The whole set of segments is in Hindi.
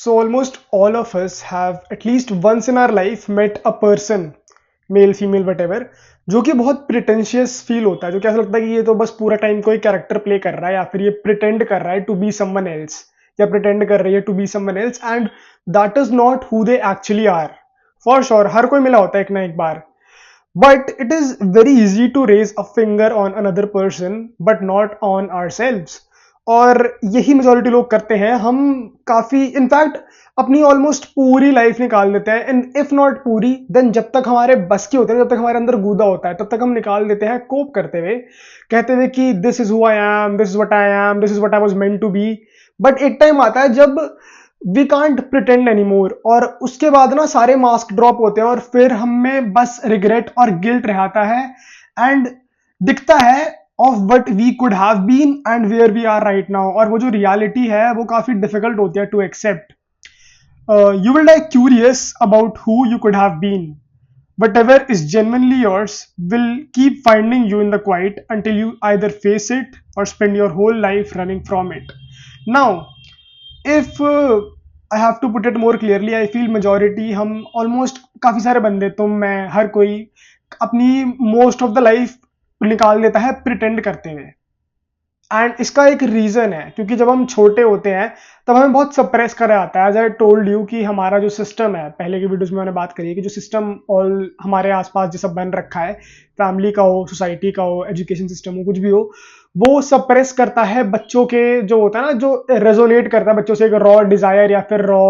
So almost all of us have at least once in our life met a person, male female whatever, जो कि बहुत प्रिटेंशियस फील होता है, जो कि ऐसा लगता है कि ये तो बस पूरा टाइम कोई कैरेक्टर प्ले कर रहा है या फिर ये प्रिटेंड कर रहा है टू बी समवन एल्स या प्रिटेंड कर रही है to be someone else and that is not who they actually are. For sure हर कोई मिला होता है एक ना एक बार. But it is very easy to raise a finger on another person but not on ourselves. और यही मेजोरिटी लोग करते हैं. हम काफी इनफैक्ट अपनी ऑलमोस्ट पूरी लाइफ निकाल देते हैं, एंड इफ नॉट पूरी देन जब तक हमारे बस की होते हैं, जब तक हमारे अंदर गूदा होता है, तब तक हम निकाल देते हैं कोप करते हुए, कहते हुए कि this is who I am, this is what I am, this is what I was meant to be. But एक टाइम आता है जब we can't pretend any more, और उसके बाद ना सारे मास्क ड्रॉप होते हैं और फिर हमें बस रिग्रेट और गिल्ट रहता है एंड दिखता है of what we could have been and where we are right now. और वो जो रियलिटी है वो काफी डिफिकल्ट होती है to accept. You will die curious about who you could have been. Whatever is genuinely yours will keep finding you in the quiet until you either face it or spend your whole life running from it. Now, if I have to put it more clearly, I feel majority, हम almost काफी सारे बंदे, तुम मैं हर कोई अपनी most of the life निकाल देता है प्रिटेंड करते हुए. एंड इसका एक रीजन है, क्योंकि जब हम छोटे होते हैं तब हमें बहुत सप्रेस करा जाता है. एज आई टोल्ड यू कि हमारा जो सिस्टम है, पहले की वीडियोस में मैंने बात करी है कि जो सिस्टम ऑल हमारे आसपास जैसा बन रखा है, फैमिली का हो, सोसाइटी का हो, एजुकेशन सिस्टम हो, कुछ भी हो, वो सप्रेस करता है बच्चों के जो होता है ना, जो रेजोनेट करता है बच्चों से एक रॉ डिजायर या फिर रॉ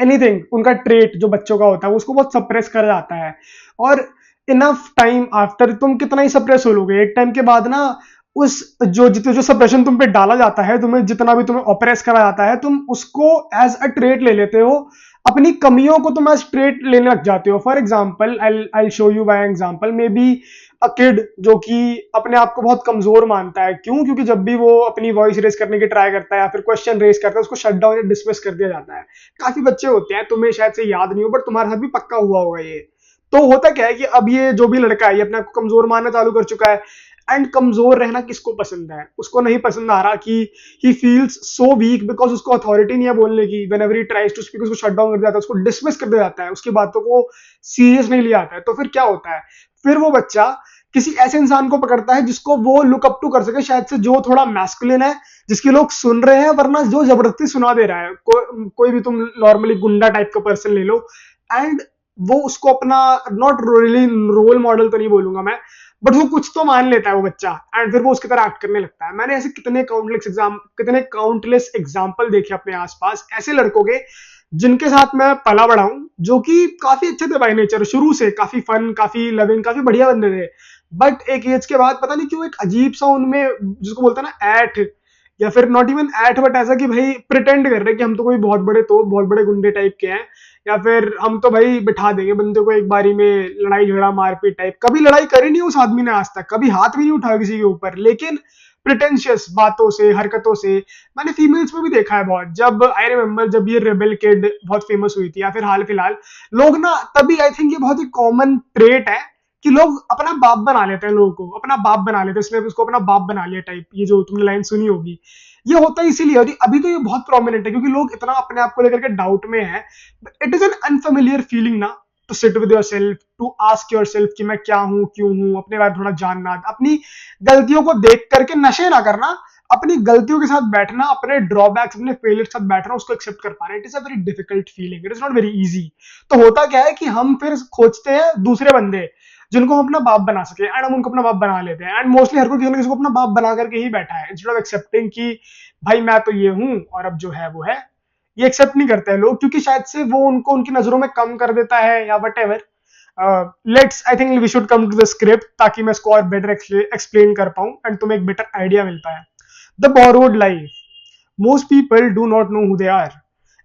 एनीथिंग, उनका ट्रेट जो बच्चों का होता है उसको बहुत सप्रेस कर जाता है. और इनफ टाइम आफ्टर तुम कितना ही सप्रेस हो लोगे, एक टाइम के बाद ना उस जो जितने जो सप्रेशन तुम पे डाला जाता है, तुम्हें जितना भी तुम्हें ऑपरेस करा जाता है, तुम उसको एज अ ट्रेट ले लेते हो. अपनी कमियों को तुम एज ट्रेट लेने लग जाते हो. For example I show you by example, may be a kid जो कि अपने आप को बहुत कमजोर मानता है. क्यों? क्योंकि जब भी वो अपनी वॉइस रेज करने की ट्राई करता है या फिर क्वेश्चन रेज करता है, उसको शट डाउन या डिसमिस कर दिया जाता है. काफी बच्चे होते हैं, तुम्हें शायद से याद नहीं हो बट तुम्हारे साथ भी पक्का हुआ होगा ये. तो होता क्या है कि अब ये जो भी लड़का है ये अपने आप को कमजोर मानना चालू कर चुका है. एंड कमजोर रहना किसको पसंद है? उसको नहीं पसंद आ रहा कि he feels so weak, because उसको अथॉरिटी नहीं है बोलने की. Whenever he tries to speak, उसको शट डाउन कर दिया जाता है, उसको डिसमिस कर दिया जाता है, उसकी बातों को सीरियस नहीं लिया जाता है. तो फिर क्या होता है? फिर वो बच्चा किसी ऐसे इंसान को पकड़ता है जिसको वो लुक अप टू कर सके, शायद से जो थोड़ा मैस्कुलिन है, जिसके लोग सुन रहे हैं, वरना जो जबरदस्ती सुना दे रहा है. कोई भी तुम नॉर्मली गुंडा टाइप का पर्सन ले लो, एंड वो उसको अपना, नॉट रियली रोल मॉडल तो नहीं बोलूंगा मैं, बट वो कुछ तो मान लेता है वो बच्चा, एंड फिर वो उसकी तरह एक्ट करने लगता है. मैंने ऐसे कितने काउंटलेस एग्जाम्पल देखे अपने आसपास ऐसे लड़कों के जिनके साथ मैं पला बड़ा हूं, जो कि काफी अच्छे थे बाय नेचर, शुरू से काफी फन, काफी लविंग, काफी बढ़िया बंदे थे. बट एक एज के बाद पता नहीं क्यों एक अजीब सा उनमें, जिसको बोलते हैं ना ऐठ, या फिर नॉट इवन ऐठ बट ऐसा कि भाई प्रिटेंड कर रहे कि हम तो कोई बहुत बड़े, तो बहुत बड़े गुंडे टाइप के हैं, या फिर हम तो भाई बिठा देंगे बंदे को एक बारी में, लड़ाई झगड़ा मारपीट टाइप. कभी लड़ाई करी नहीं उस आदमी ने आज तक, कभी हाथ भी नहीं उठाया किसी के ऊपर, लेकिन प्रिटेंशियस बातों से, हरकतों से. मैंने फीमेल्स में भी देखा है बहुत. जब आई रिमेम्बर जब ये रेबेल किड बहुत फेमस हुई थी, या फिर हाल फिलहाल, लोग ना तभी, आई थिंक ये बहुत ही कॉमन ट्रेट है कि लोग अपना बाप बना लेते हैं, लोगों को अपना बाप बना लेते हैं, इसलिए उसको अपना बाप बना लिया टाइप. ये जो तुमने लाइन सुनी होगी, ये होता है इसीलिए. और अभी तो ये बहुत प्रोमिनेंट है क्योंकि लोग इतना अपने आप को लेकर के डाउट में है. It is an unfamiliar feeling ना, to sit with yourself, to ask yourself कि मैं क्या हूं, क्यों हूं, अपने बारे में थोड़ा जानना, अपनी गलतियों को देख करके नशे ना करना, अपनी गलतियों के साथ बैठना, अपने ड्रॉबैक्स, अपने फेलियर के साथ बैठना, उसको एक्सेप्ट कर पाना. It is a very difficult feeling, it is not very easy. तो होता क्या है कि हम फिर खोजते हैं दूसरे बंदे जिनको हम अपना बाप बना सके, एंड हम उनको अपना बाप बना लेते हैं. एंड मोस्टली हर कोई किसी न किसी को अपना बाप बना करके ही बैठा है, इंस्टेड ऑफ एक्सेप्टिंग कि भाई मैं तो ये हूं और अब जो है वो है. ये एक्सेप्ट नहीं करते हैं लोग, क्योंकि शायद से वो उनको उनकी नजरों में कम कर देता है या whatever. Let's, I think we should come to the script, ताकि मैं इसको और बेटर एक्सप्लेन कर पाऊं एंड तुम्हें एक बेटर आइडिया मिल पाए. The borrowed life. Most people do not know who they are,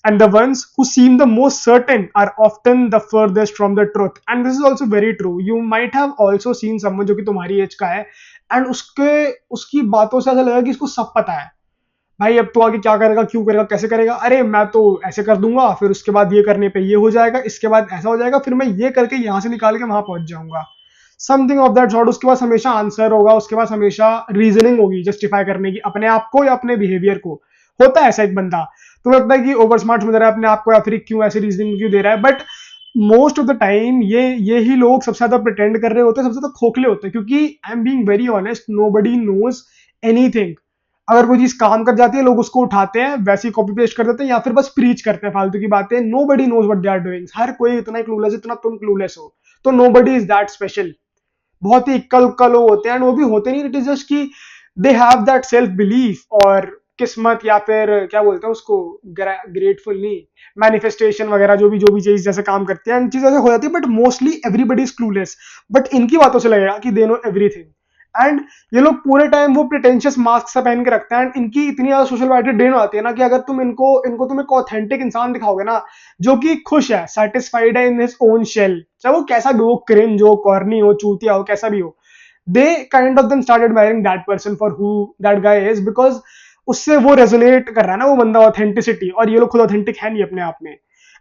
and the ones who seem the most certain are often the furthest from the truth. And this is also very true. You might have also seen someone जो कि तुम्हारी एज का है, एंड उसकी बातों से ऐसा लगा कि इसको सब पता है. भाई अब तो आगे क्या करेगा, क्यों करेगा, कैसे करेगा, अरे मैं तो ऐसे कर दूंगा, फिर उसके बाद ये करने पे ये हो जाएगा, इसके बाद ऐसा हो जाएगा, फिर मैं ये करके यहां से निकाल के वहां पहुंच जाऊंगा. Something of that sort. उसके पास हमेशा आंसर होगा, उसके पास हमेशा रीजनिंग होगी जस्टिफाई करने की, अपने आप को या अपने बिहेवियर को. होता है ऐसा एक बंदा. तुम्हें लगता है कि ओवर स्मार्ट समझ रहा है अपने आप को या फिर क्यों ऐसे रीजनिंग क्यों दे रहा है, but most of the time ये ही लोग सबसे ज्यादा प्रिटेंड कर रहे होते हैं, सबसे ज्यादा खोखले होते हैं, क्योंकि I am being very honest, nobody knows anything. अगर कोई चीज काम कर जाती है लोग उसको उठाते हैं, वैसे ही कॉपी पेस्ट कर देते हैं या फिर बस प्रीच करते हैं फालतू की बातें। Nobody knows what they are doing, हर कोई इतना क्लूलेस, इतना तुम क्लूलेस हो, तो nobody is that special. बहुत ही इक्कल उक्का लोग होते हैं, एंड वो भी होते नहीं, इट इज जस्ट कि they have that self belief और किस्मत, या फिर क्या बोलते हैं उसको, ग्रेटफुल नहीं, मैनिफेस्टेशन वगैरह, जो भी चीज जैसे काम करते हैं, चीजें हो जाती है, but mostly everybody is clueless. But इनकी बातों से लगेगा कि दे नो एवरीथिंग, एंड ये लोग पूरे टाइम वो प्रिटेंशियस मास्क सा पहन के रखते हैं, एंड इनकी इतनी ज्यादा सोशल बैटरी ड्रेन आती है ना, कि अगर तुम इनको तुम एक ऑथेंटिक इंसान दिखाओगे ना, जो कि खुश है, सेटिस्फाइड है इन हिज ओन शेल, चाहे वो कैसा भी हो, क्रिंज हो, कॉर्नी हो, चूतिया हो, कैसा भी हो, they kind of them start admiring that person for who that guy is, because उससे वो रेजोनेट कर रहा है ना वो बंदा, ऑथेंटिसिटी, और ये लोग खुद ऑथेंटिक है नहीं अपने आप में।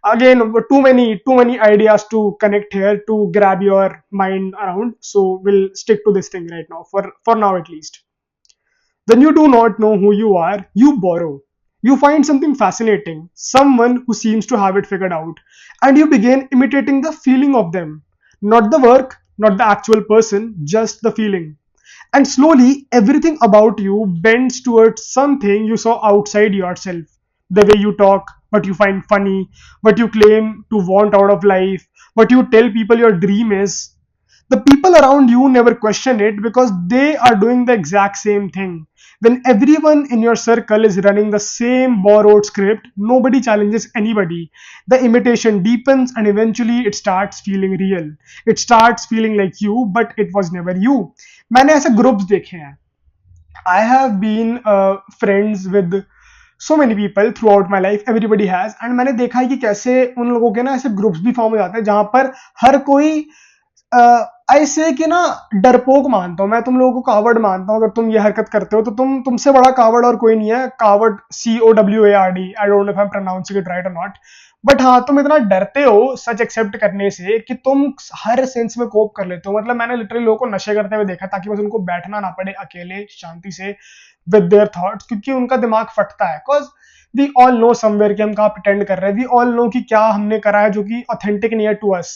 Again, too many ideas to connect here to grab your mind around, so we'll stick to this thing right now, for now at least. When you do not know who you are, you borrow. You find something fascinating, someone who seems to have it figured out, and you begin imitating the feeling of them. Not the work, not the actual person, just the feeling. And slowly, everything about you bends towards something you saw outside yourself. The way you talk, what you find funny, what you claim to want out of life, what you tell people your dream is. The people around you never question it because they are doing the exact same thing. When everyone in your circle is running the same borrowed script, nobody challenges anybody. The imitation deepens and eventually it starts feeling real. It starts feeling like you, but it was never you. मैंने ऐसे ग्रुप्स देखे हैं. I have been friends with so many people throughout my life, everybody has, and मैंने देखा है कि कैसे उन लोगों के ना ऐसे ग्रुप्स भी फॉर्म हो जाते हैं जहां पर हर कोई ऐसे कि ना डरपोक मानता हूं मैं, तुम लोगों को कावर्ड मानता हूं, अगर तुम ये हरकत करते हो तो तुमसे बड़ा कावर्ड और कोई नहीं है। Coward, COWARD, I don't know if I am pronouncing it right और नॉट, बट हाँ, तुम इतना डरते हो सच एक्सेप्ट करने से कि तुम हर सेंस में कोप कर लेते हो। मतलब मैंने लिटरली लोगों को नशे करते हुए देखा ताकि बस उनको बैठना ना पड़े अकेले शांति से विद देयर थॉट्स, क्योंकि उनका दिमाग फटता है। Because we all know somewhere कि हम कहाँ प्रिटेंड कर रहे हैं, वी ऑल नो कि क्या हमने करा है जो कि ऑथेंटिक नहीं है टू अस,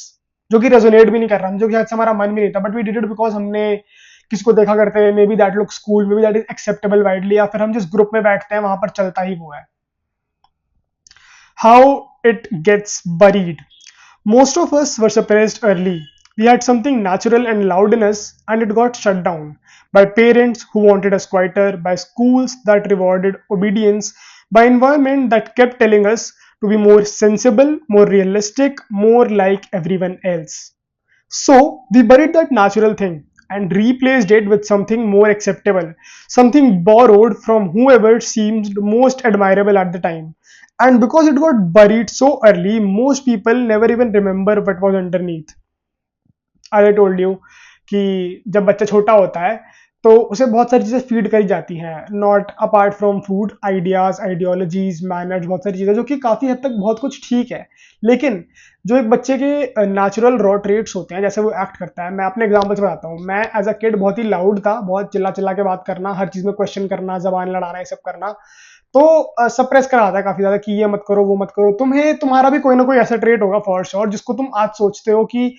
जो कि रेजोनेट भी नहीं कर रहा, जो कि शायद से हमारा मन भी नहीं था, but we did it because हमने किसको देखा करते हैं, maybe that looks cool, maybe that is acceptable widely, या फिर हम जिस ग्रुप में बैठते हैं वहां पर चलता ही वो है। How it gets buried. Most of us were suppressed early. We had something natural and loud in us, and it got shut down by parents who wanted us quieter, by schools that rewarded obedience, by environment that kept telling us to be more sensible, more realistic, more like everyone else. So we buried that natural thing and replaced it with something more acceptable, something borrowed from whoever seemed most admirable at the time. And because it got buried so early, most people never even remember what was underneath. As I told you कि जब बच्चा छोटा होता है तो उसे बहुत सारी चीज़ें फीड करी जाती हैं, not apart from food, ideas, ideologies, manners, बहुत सारी चीज़ें जो कि काफ़ी हद तक बहुत कुछ ठीक है। लेकिन जो एक बच्चे के नेचुरल रॉ ट्रेट्स होते हैं, जैसे वो एक्ट करता है, मैं अपने एग्जाम्पल से बताता हूँ। मैं एज अ किड बहुत ही लाउड था, बहुत चिल्ला चिल्ला के बात करना, हर चीज़ में क्वेश्चन करना, जबान लड़ाना, ये सब करना, तो सप्रेस करा था काफी ज्यादा कि ये मत करो, वो मत करो। तुम्हारा भी कोई ना कोई ऐसा ट्रेट होगा फॉर श्योर, जिसको तुम आज सोचते हो कि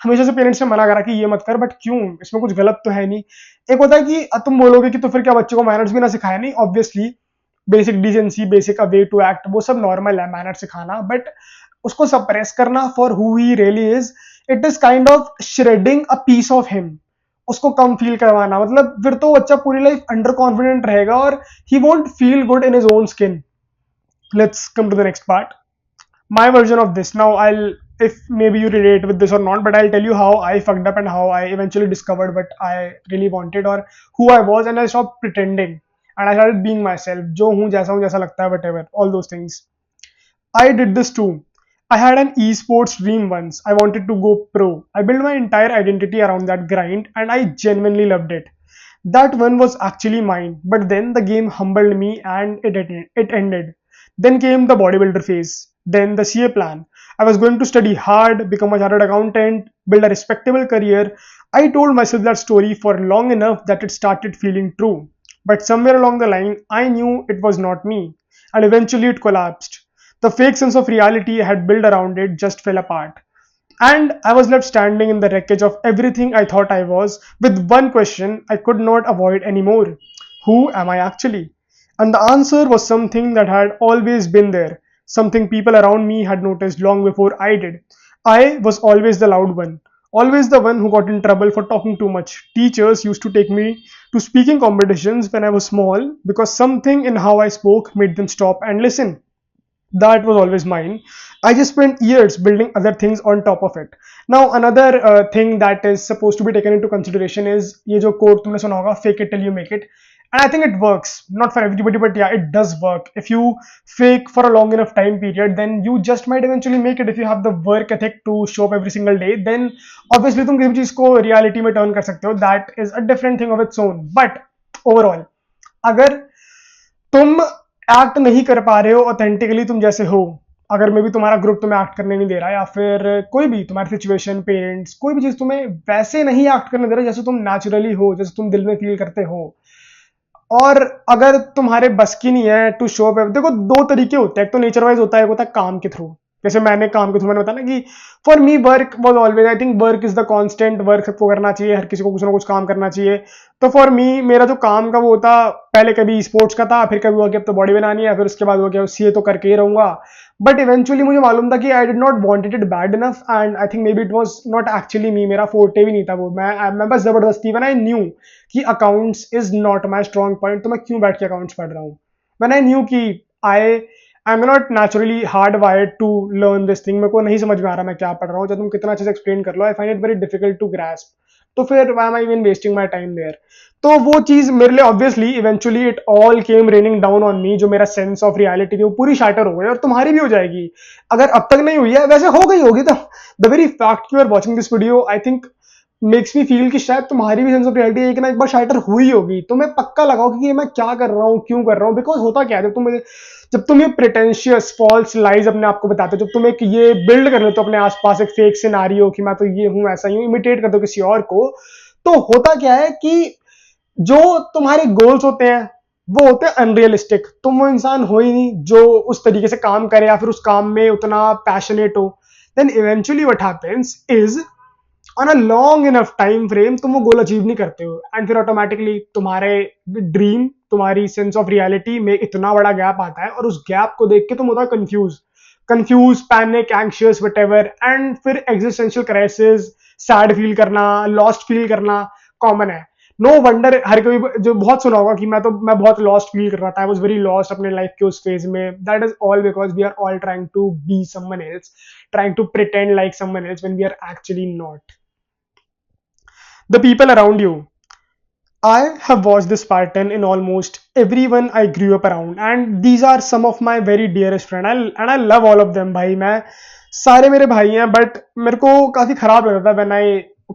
हमेशा से पेरेंट्स ने मना करा कि ये मत कर, बट क्यों, इसमें कुछ गलत तो है नहीं। एक होता है कि तुम बोलोगे कि तो फिर क्या बच्चे को मैनर्स भी ना सिखाया, नहीं, obviously basic decency, basic way to act, वो सब नॉर्मल है मैनर सिखाना, बट उसको सप्रेस करना for who he really is, it is kind of shredding a piece of him. उसको कम फील करवाना, मतलब फिर तो बच्चा पूरी लाइफ अंडर कॉन्फिडेंट रहेगा और he won't feel good in his own skin. Let's come to the next part, my version of this. Now I'll, if maybe you relate with this or not, but I'll tell you how I fucked up and how I eventually discovered what I really wanted or who I was, and I stopped pretending and I started being myself, जो हूँ जैसा लगता है, whatever, all those things. I did this too. I had an esports dream once. I wanted to go pro. I built my entire identity around that grind and I genuinely loved it. That one was actually mine, but then the game humbled me and it ended. Then came the bodybuilder phase, then the CA plan. I was going to study hard, become a chartered accountant, build a respectable career. I told myself that story for long enough that it started feeling true. But somewhere along the line, I knew it was not me. and eventually it collapsed. The fake sense of reality I had built around it just fell apart. And I was left standing in the wreckage of everything I thought I was, with one question I could not avoid anymore: who am I actually? And the answer was something that had always been there, something people around me had noticed long before I did. I was always the loud one, always the one who got in trouble for talking too much. Teachers used to take me to speaking competitions when I was small because something in how I spoke made them stop and listen. That was always mine. I just spent years building other things on top of it. Now another thing that is supposed to be taken into consideration is ये जो quote तुमने सुना होगा, fake it till you make it. And I think it works, not for everybody, but yeah, it does work. If you fake for a long enough time period, then you just might eventually make it. If you have the work ethic to show up every single day, then obviously तुम किसी चीज को reality में turn कर सकते हो. That is a different thing of its own. But overall, अगर तुम एक्ट नहीं कर पा रहे हो ऑथेंटिकली तुम जैसे हो, अगर मे भी तुम्हारा ग्रुप तुम्हें एक्ट करने नहीं दे रहा, या फिर कोई भी तुम्हारी सिचुएशन, पेरेंट्स, कोई भी चीज तुम्हें वैसे नहीं एक्ट करने दे रहा जैसे तुम नेचुरली हो, जैसे तुम दिल में फील करते हो, और अगर तुम्हारे बस की नहीं है टू शो अप, देखो दो तरीके होते हैं, एक तो नेचर वाइज होता है, एक होता है काम के थ्रू. जैसे मैंने काम के थ्रू मैंने बताया ना कि for me work was always, I think work is the constant, work सबको करना चाहिए, हर किसी को कुछ ना कुछ काम करना चाहिए. तो फॉर मी मेरा जो काम का वो होता, पहले कभी स्पोर्ट्स का था, फिर कभी हुआ कि अब तो बॉडी बनानी है, फिर उसके बाद हुआ कि सीए तो करके ही रहूंगा. बट इवेंचुअली मुझे मालूम था कि I did not wanted it bad enough, and I think may be it was not actually me, मेरा फोर्टे भी नहीं था वो. मैं बस जबरदस्ती, व्हेन आई न्यू कि accounts is not my strong point, तो मैं क्यों बैठ के अकाउंट्स पढ़ रहा हूँ. व्हेन आई न्यू कि I I am not naturally hard wired to learn this thing, मेरे को नहीं समझ में आ रहा मैं क्या पढ़ रहा हूँ, जब तुम कितना अच्छे से एक्सप्लेन कर लो, I find it very difficult to grasp. तो फिर why am I even wasting my time there. तो वो चीज मेरे लिए obviously eventually it all came raining down on me. जो मेरा सेंस ऑफ रियलिटी थी वो पूरी शैटर हो गई, और तुम्हारी भी हो जाएगी. अगर अब तक नहीं हुई है, वैसे हो गई होगी, तो the very fact you are watching this video I think makes me feel कि शायद तुम्हारी भी सेंस ऑफ रियलिटी एक ना एक बार शाइटर हुई होगी. तो मैं पक्का लगाओ कि ये मैं क्या कर रहा हूँ, क्यों कर रहा हूँ. बिकॉज होता क्या है, जब तुम ये प्रिटेंशियस फॉल्स लाइज अपने आप को बताते हो, जब तुम एक ये बिल्ड कर लेते हो अपने आसपास एक फेक सिनारियो कि मैं तो ये हूँ, ऐसा ही हूँ, इमिटेट कर दो किसी और को, तो होता क्या है कि जो तुम्हारे गोल्स होते हैं वो होते हैं अनरियलिस्टिक. तुम वो इंसान हो ही नहीं जो उस तरीके से काम करे या फिर उस काम में उतना पैशनेट हो. Then eventually what happens is on a long enough time frame तुम वो गोल अचीव नहीं करते हो, एंड फिर ऑटोमेटिकली तुम्हारे ड्रीम, तुम्हारी सेंस ऑफ रियलिटी में इतना बड़ा गैप आता है, और उस गैप को देख के तुम होता है confuse, panic, anxious, whatever, and फिर एग्जिस्टेंशियल क्राइसिस, सैड फील करना, लॉस्ट फील करना कॉमन है. नो वंडर हर कोई जो बहुत सुना होगा कि मैं बहुत लॉस्ट फील कर रहा था, आई वाज वेरी लॉस्ट अपने लाइफ के उस फेज में. That is all because we are all trying to be someone else, trying to pretend like someone else when we are actually not. The people around you. I have watched this pattern in almost everyone I grew up around, and these are some of my very dearest friends. And I love all of them. भाई मैं सारे मेरे भाई हैं, but मेरे को काफी खराब लगता था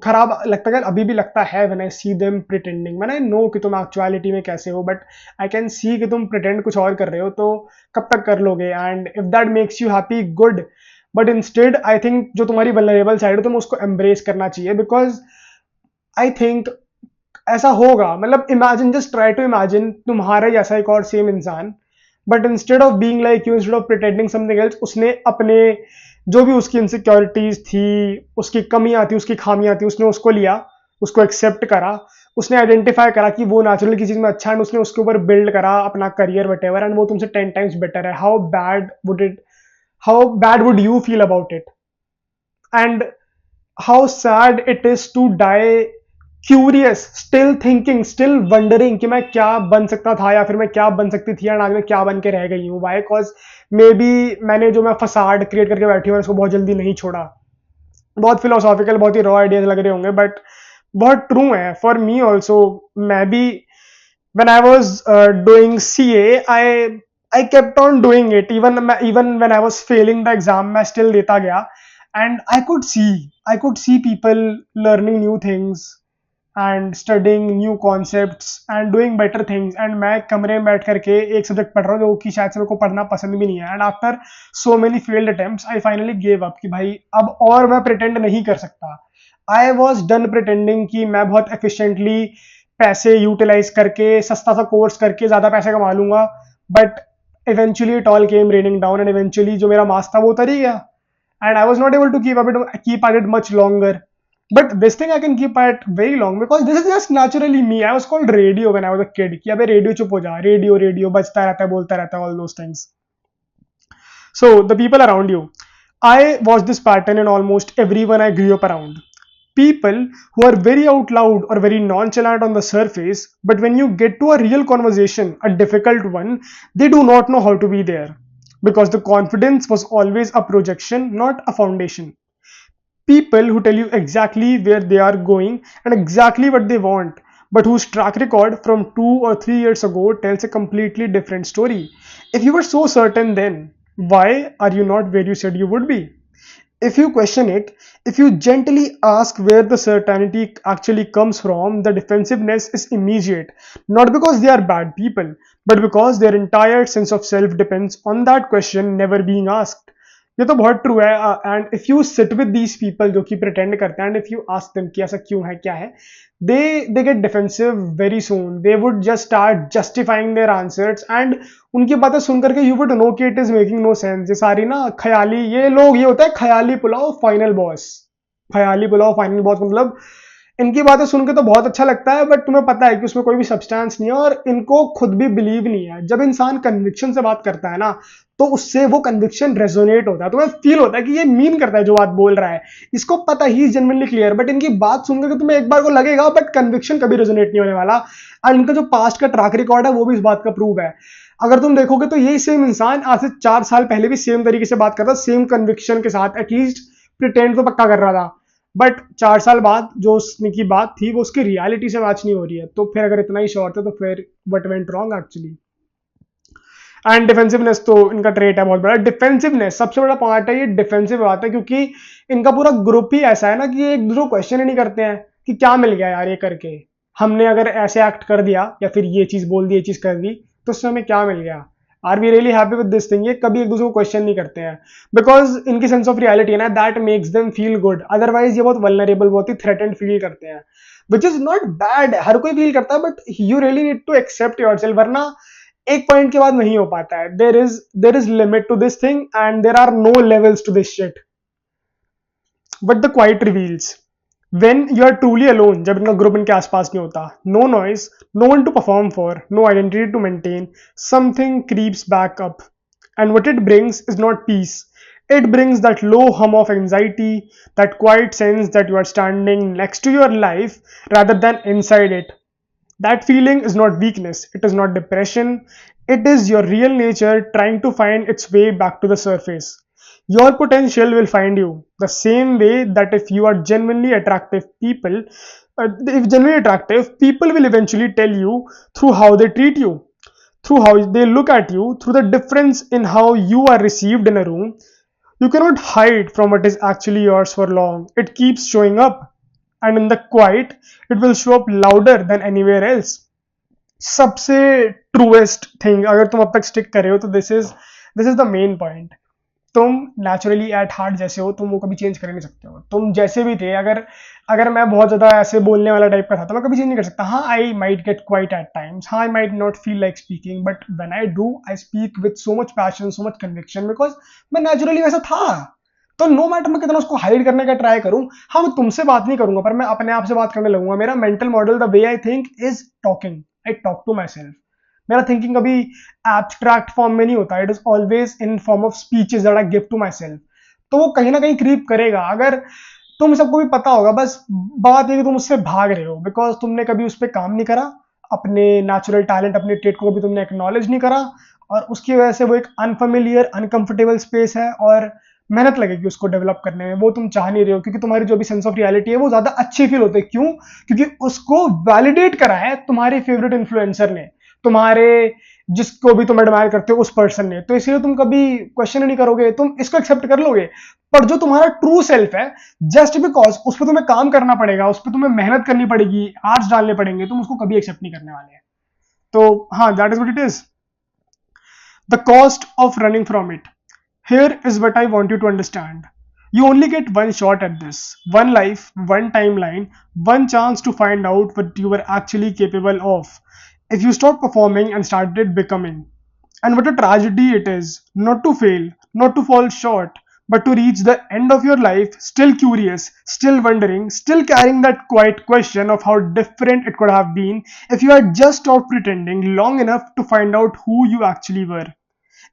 खराब लगता है, अभी भी लगता है when I see them pretending. when I know कि तुम एक्चुअलिटी में कैसे हो, but I can see कि तुम pretend कुछ और कर रहे हो, तो कब तक कर लोगे. and if that makes you happy, good. but instead I think जो तुम्हारी vulnerable side है तुम उसको embrace करना चाहिए, because आई थिंक ऐसा होगा. मतलब imagine, just try to imagine तुम्हारा जैसा एक और सेम इंसान, but instead of being like you, instead of pretending something else, उसने अपने जो भी उसकी इनसिक्योरिटीज थी, उसकी कमियां थी, उसकी खामियां थी, उसने उसको लिया, उसको एक्सेप्ट करा, उसने आइडेंटिफाई करा कि वो नेचुरल की चीज में अच्छा है, उसने उसके ऊपर बिल्ड करा अपना करियर वटेवर, एंड वो तुमसे 10 टाइम्स बेटर है. How bad would you feel about it, and how sad it is to die curious, still thinking, still wondering कि मैं क्या बन सकता था या फिर मैं क्या बन सकती थी, एंड आज मैं क्या बन के रह गई हूँ. वाई? बिकॉज मे बी मैंने जो मैं फसाड क्रिएट करके बैठी हूँ उसको बहुत जल्दी नहीं छोड़ा. बहुत फिलोसॉफिकल, बहुत ही रॉ आइडियाज लग रहे होंगे, बट बहुत ट्रू है. फॉर मी ऑल्सो, मैं भी when I was doing CA, I kept on doing it. Even when I was failing the exam, मैं still देता गया, and I could see people learning new things and studying new concepts and doing better things, and मैं कमरे में बैठ करके एक सब्जेक्ट पढ़ रहा हूँ जो कि शायद से मेरे को पढ़ना पसंद भी नहीं है. and after so many failed attempts I finally gave up कि भाई अब और मैं pretend नहीं कर सकता. I was done pretending कि मैं बहुत efficiently पैसे यूटिलाइज करके सस्ता सा कोर्स करके ज्यादा पैसे कमा लूंगा, but eventually it all came raining down, and eventually जो मेरा mask था वो उतर ही गया, and I was not able to keep at it much longer. But this thing I can keep at very long because this is just naturally me. I was called radio when I was a kid. कि अबे radio चुप हो जा, radio radio बजता रहता है, बोलता रहता है, all those things. So the people around you. I watched this pattern in almost everyone I grew up around. People who are very out loud or very nonchalant on the surface, but when you get to a real conversation, a difficult one, they do not know how to be there. Because the confidence was always a projection, not a foundation. People who tell you exactly where they are going and exactly what they want, but whose track record from 2 or 3 years ago tells a completely different story. If you were so certain then, why are you not where you said you would be? If you question it, if you gently ask where the certainty actually comes from, the defensiveness is immediate. Not because they are bad people, but because their entire sense of self depends on that question never being asked. ये तो बहुत ट्रू है. And if you sit with these people जो कि प्रिटेंड करते हैं, and if you ask them कि ऐसा क्यों है, क्या है, they get defensive very soon. They would just start justifying their answers, and उनकी बातें सुन करके यू वुड नो कि it is making no sense. ये सारी ना ख्याली, ये लोग, ये होता है ख्याली पुलाव फाइनल बॉस. ख्याली पुलाव फाइनल बॉस मतलब इनकी बातें सुन के तो बहुत अच्छा लगता है, बट तुम्हें पता है कि उसमें कोई भी सब्सटेंस नहीं है और इनको खुद भी बिलीव नहीं है. जब इंसान कन्विक्शन से बात करता है ना, तो उससे वो कन्विक्शन रेजोनेट होता है, तुम्हें फील होता है कि ये मीन करता है जो बात बोल रहा है, इसको पता ही जेन्युइनली क्लियर. बट इनकी बात सुनकर के तुम्हें एक बार को लगेगा, बट कन्विक्शन कभी रेजोनेट नहीं होने वाला. और इनका जो पास्ट का ट्रैक रिकॉर्ड है वो भी इस बात का प्रूव है. अगर तुम देखोगे तो यही सेम इंसान आज से 4 साल पहले भी सेम तरीके से बात करता, सेम कन्विक्शन के साथ, एटलीस्ट प्रिटेंड तो पक्का कर रहा था. बट 4 साल बाद जो उसने की बात थी वो उसकी रियलिटी से मैच नहीं हो रही है. तो फिर अगर इतना ही शॉर्ट है तो फिर what went wrong actually. And defensiveness तो इनका ट्रेट है बहुत बड़ा. डिफेंसिवनेस सबसे बड़ा पार्ट है, ये डिफेंसिव आता है क्योंकि इनका पूरा ग्रुप ही ऐसा है ना कि ये एक दूसरे को क्वेश्चन ही नहीं करते हैं कि क्या मिल गया यार ये करके. हमने अगर ऐसे एक्ट कर दिया या फिर ये चीज बोल दी, ये चीज कर दी, तो उससे हमें क्या मिल गया. Are we really happy with this thing. ये कभी एक दूसरे को क्वेश्चन नहीं करते हैं बिकॉज इनकी सेंस ऑफ रियलिटी है ना, that makes them feel good. Otherwise ये बहुत वल्नरेबल, बहुत ही थ्रेटेंड फील करते हैं, विच इज नॉट बैड. हर कोई फील करता है, but you really need to accept yourself, वरना एक पॉइंट के बाद नहीं हो पाता है. There is limit to this thing and there are no levels to this shit. But the quiet reveals when you are truly alone, जब इनका ग्रुप इनके आसपास नहीं होता, no noise, no one to perform for, no identity to maintain, something creeps back up, and what it brings is not peace. It brings that low hum of anxiety, that quiet sense that you are standing next to your life rather than inside it. That feeling is not weakness, it is not depression, it is your real nature trying to find its way back to the surface. Your potential will find you the same way that if you are genuinely attractive people will eventually tell you through how they treat you, through how they look at you, through the difference in how you are received in a room. You cannot hide from what is actually yours for long. It keeps showing up, and in the quiet it will show up louder than anywhere else. सबसे truest thing अगर तुम अब तक स्टिक कर रहे हो तो this is the main point. तुम नेचुरली एट हार्ट जैसे हो, तुम वो कभी चेंज कर नहीं सकते हो. तुम जैसे भी थे, अगर मैं बहुत ज्यादा ऐसे बोलने वाला टाइप का था तो मैं कभी चेंज नहीं कर सकता. हाँ, I might get quiet at times, हाँ, I might not feel like speaking, but when I do I speak with so much passion, so much conviction, because मैं नेचुरली वैसा था. तो नो मैटर मैं कितना उसको हाइड करने का ट्राई करूं, हाँ, मैं तुमसे बात नहीं करूंगा पर मैं अपने आप से बात करने लगूंगा. मेरा mental model, the way I think is talking. I talk to myself. मेरा थिंकिंग कभी एब्स्ट्रैक्ट फॉर्म में नहीं होता, it is always in form of speeches that I give to myself. तो वो कहीं ना कहीं क्रीप करेगा. अगर तुम सबको भी पता होगा, बस बात ये कि तुम उससे भाग रहे हो बिकॉज तुमने कभी उस पर काम नहीं करा, अपने नेचुरल टैलेंट, अपने ट्रेट को कभी तुमने एक्नॉलेज नहीं करा, और उसकी वजह से वो एक अनफेमिलियर, अनकंफर्टेबल स्पेस है और मेहनत लगेगी उसको डेवलप करने में. वो तुम चाह नहीं रहे हो क्योंकि तुम्हारी जो भी सेंस ऑफ रियलिटी है वो ज्यादा अच्छी फील होती है. क्यों? क्योंकि उसको वैलिडेट करा है तुम्हारे फेवरेट इन्फ्लुएंसर ने, तुम्हारे जिसको भी तुम एडमायर करते हो उस पर्सन ने. तो इसलिए तुम कभी क्वेश्चन नहीं करोगे, तुम इसको एक्सेप्ट कर लोगे. पर जो तुम्हारा ट्रू सेल्फ है, जस्ट बिकॉज उस पर तुम्हें काम करना पड़ेगा, उस पर तुम्हें मेहनत करनी पड़ेगी, आर्ट्स डालने पड़ेंगे, तुम उसको कभी एक्सेप्ट नहीं करने वाले. तो हाँ, that is what it is. The cost of running from it. Here is what I want you to understand. You only get one shot at this, one life, one timeline, one chance to find out what you were actually capable of. If you stop performing and started becoming, And what a tragedy it is not to fail, not to fall short, but to reach the end of your life still curious, still wondering, still carrying that quiet question of how different it could have been if you had just stopped pretending long enough to find out who you actually were.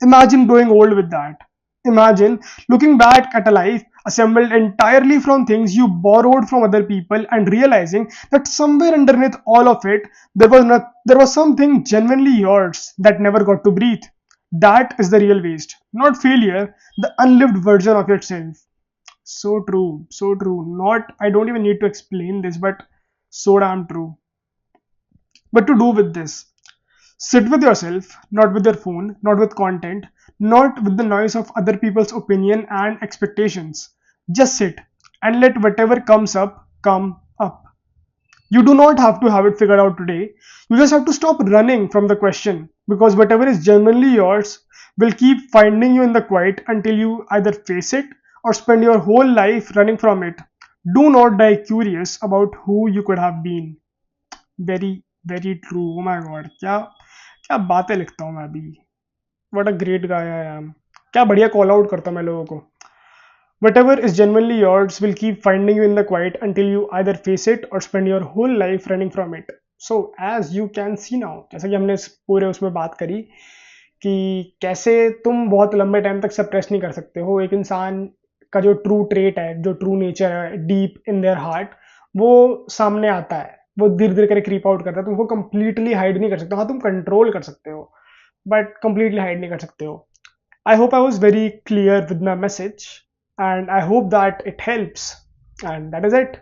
Imagine growing old with that. Imagine looking back at a life assembled entirely from things you borrowed from other people and realizing that somewhere underneath all of it there was something genuinely yours that never got to breathe. That is the real waste, not failure, the unlived version of yourself. So true, so true. Not I don't even need to explain this, but so damn true. But to do with this, sit with yourself, not with your phone, not with content, not with the noise of other people's opinion and expectations. Just sit and let whatever comes up come up. You do not have to have it figured out today. You just have to stop running from the question because whatever is genuinely yours will keep finding you in the quiet until you either face it or spend your whole life running from it. Do not die curious about who you could have been. Very very true oh my God क्या क्या बातें लिखता हूँ मैं अभी what a great guy I am क्या बढ़िया कॉल आउट करता हूँ मैं लोगों को whatever is genuinely yours will keep finding you in the quiet until you either face it or spend your whole life running from it. So as you can see now, जैसा कि हमने इस पूरे उसमें बात करी कि कैसे तुम बहुत लंबे टाइम तक सप्रेस नहीं कर सकते हो एक इंसान का जो ट्रू ट्रेट है जो ट्रू नेचर है डीप इन देयर हार्ट वो सामने आता है वो धीरे धीरे करके क्रीप आउट करता है तुम उसको कंप्लीटली हाइड नहीं कर सकते हाँ तुम कंट्रोल कर सकते हो बट कंप्लीटली हाइड नहीं कर सकते हो I hope I was very clear with my message and I hope that it helps. And that is it.